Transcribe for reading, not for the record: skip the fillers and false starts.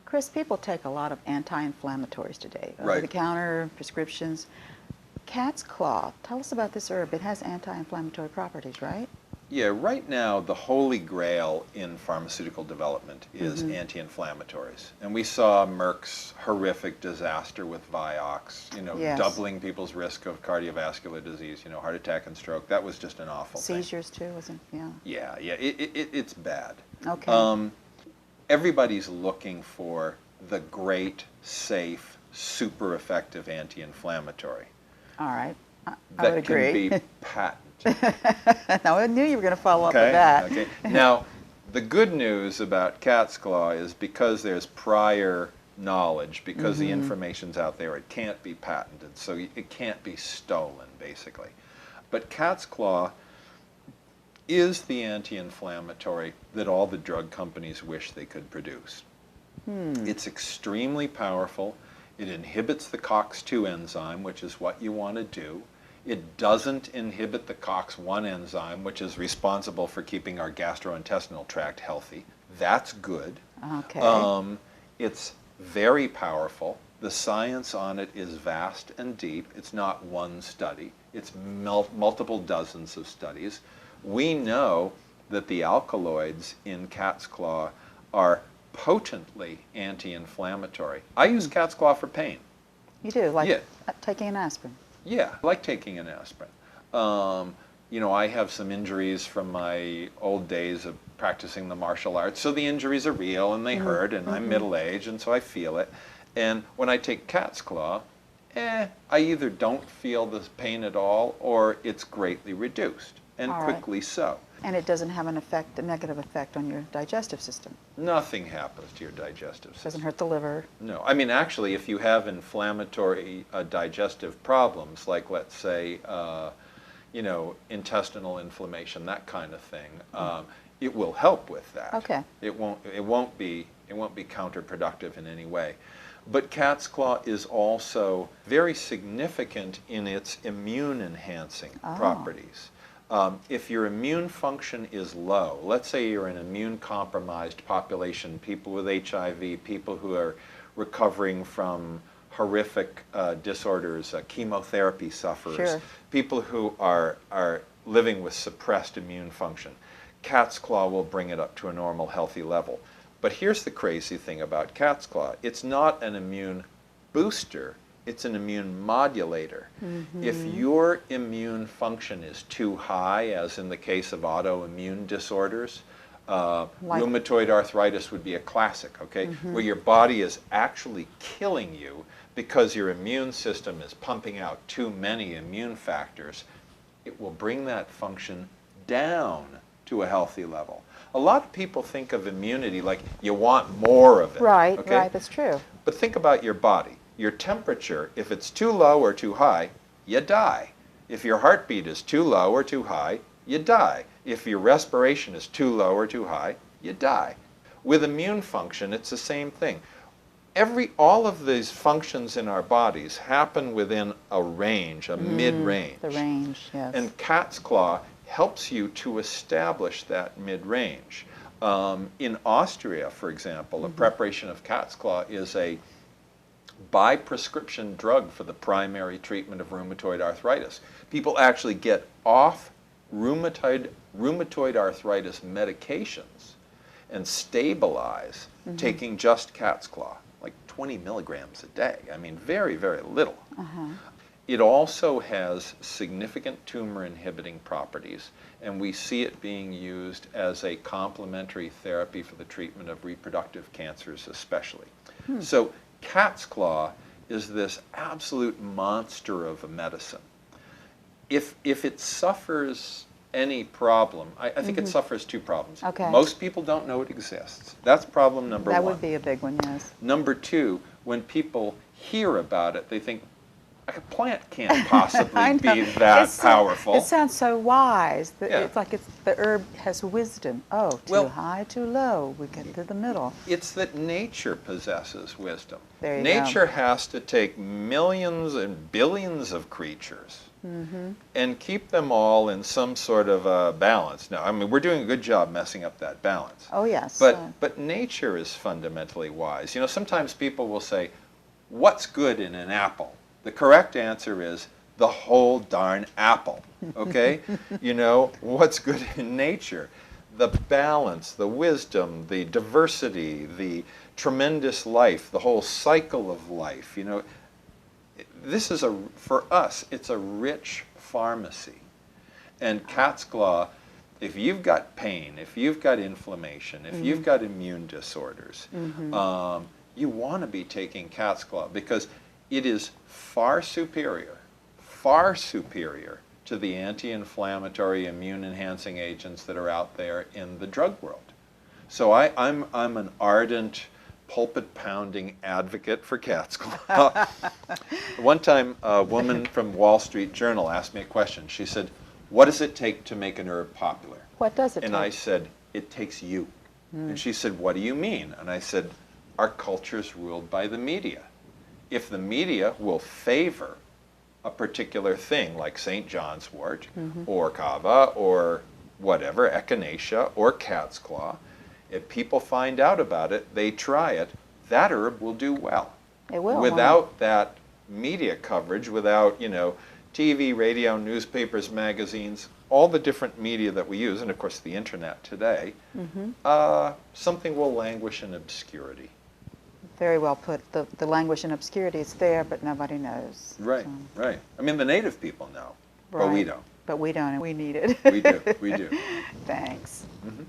Chris, people take a lot of anti-inflammatories today, Right. over-the-counter, prescriptions. Cat's claw, tell us about this herb. It has anti-inflammatory properties, right? Yeah, right now the holy grail in pharmaceutical development is anti-inflammatories. And we saw Merck's horrific disaster with Vioxx, Yes. doubling people's risk of cardiovascular disease, heart attack and stroke. That was just an awful thing. Seizures too, wasn't it? Yeah. Yeah, it's bad. Okay. Everybody's looking for the great, safe, super effective anti-inflammatory. All right. I That would can agree. be patented. Now, I knew you were going to follow up with that. Okay. Now, the good news about cat's claw is because there's prior knowledge, because the information's out there, it can't be patented, so it can't be stolen, basically. But cat's claw is the anti-inflammatory that all the drug companies wish they could produce. It's extremely powerful. It inhibits the COX-2 enzyme, which is what you want to do. It doesn't inhibit the COX-1 enzyme, which is responsible for keeping our gastrointestinal tract healthy. That's good. Okay. It's very powerful. The science on it is vast and deep. It's not one study. It's multiple dozens of studies. We know that the alkaloids in cat's claw are potently anti-inflammatory. I use cat's claw for pain. You do, like Yeah. taking an aspirin. Yeah, I like taking an aspirin. I have some injuries from my old days of practicing the martial arts, so the injuries are real and they hurt, and I'm middle-aged, and so I feel it. And when I take cat's claw, I either don't feel the pain at all, or it's greatly reduced, and All right. quickly so. And it doesn't have a negative effect on your digestive system. Nothing happens to your digestive system. Doesn't hurt the liver. No, I mean, actually, if you have inflammatory digestive problems, like let's say, intestinal inflammation, that kind of thing, it will help with that. Okay. It won't be counterproductive in any way. But cat's claw is also very significant in its immune enhancing properties. If your immune function is low, let's say you're an immune compromised population, people with HIV, people who are recovering from horrific disorders, chemotherapy sufferers, Sure. people who are living with suppressed immune function, cat's claw will bring it up to a normal, healthy level. But here's the crazy thing about cat's claw. It's not an immune booster. It's an immune modulator. If your immune function is too high, as in the case of autoimmune disorders, rheumatoid arthritis would be a classic, okay? Where your body is actually killing you because your immune system is pumping out too many immune factors, it will bring that function down to a healthy level. A lot of people think of immunity like you want more of it. Right, okay? right, that's true. But think about your body. Your temperature, if it's too low or too high, you die. If your heartbeat is too low or too high, you die. If your respiration is too low or too high, you die. With immune function, it's the same thing. All of these functions in our bodies happen within a range, a mid-range. The range, yes. And cat's claw helps you to establish that mid-range. In Austria, for example, a preparation of cat's claw is a by prescription drug for the primary treatment of rheumatoid arthritis. People actually get off rheumatoid arthritis medications and stabilize taking just cat's claw, like 20 milligrams a day. I mean, very, very little. It also has significant tumor inhibiting properties, and we see it being used as a complementary therapy for the treatment of reproductive cancers especially. So cat's claw is this absolute monster of a medicine. If it suffers any problem, I think it suffers two problems. Okay. Most people don't know it exists. That's problem number one. That would be a big one, yes. Number two, when people hear about it, they think, a plant can't possibly be that powerful. It sounds so wise. Yeah. It's like the herb has wisdom. Oh, too high, too low. We get to the middle. It's that nature possesses wisdom. There you Nature has to take millions and billions of creatures and keep them all in some sort of balance. Now, I mean, we're doing a good job messing up that balance. Oh, yes. But nature is fundamentally wise. You know, sometimes people will say, what's good in an apple? The correct answer is the whole darn apple, okay? You know, what's good in nature? The balance, the wisdom, the diversity, the tremendous life, the whole cycle of life, you know. This is for us, it's a rich pharmacy. And cat's claw, if you've got pain, if you've got inflammation, if you've got immune disorders, you want to be taking cat's claw because it is far superior to the anti-inflammatory, immune-enhancing agents that are out there in the drug world. So I'm an ardent, pulpit-pounding advocate for cat's claw. One time, a woman from Wall Street Journal asked me a question. She said, what does it take to make an herb popular? What does it take? And I said, it takes you. And she said, what do you mean? And I said, our culture's ruled by the media. If the media will favor a particular thing like St. John's wort or kava or whatever, echinacea or cat's claw, if people find out about it, they try it, that herb will do well. It will. Without that media coverage, without, you know, TV, radio, newspapers, magazines, all the different media that we use, and of course the internet today, something will languish in obscurity. Very well put. The language in obscurity is there, but nobody knows. Right, So. right. I mean, the native people know, Right. but we don't. But we don't, and we need it. We do, we do. Thanks. Mm-hmm.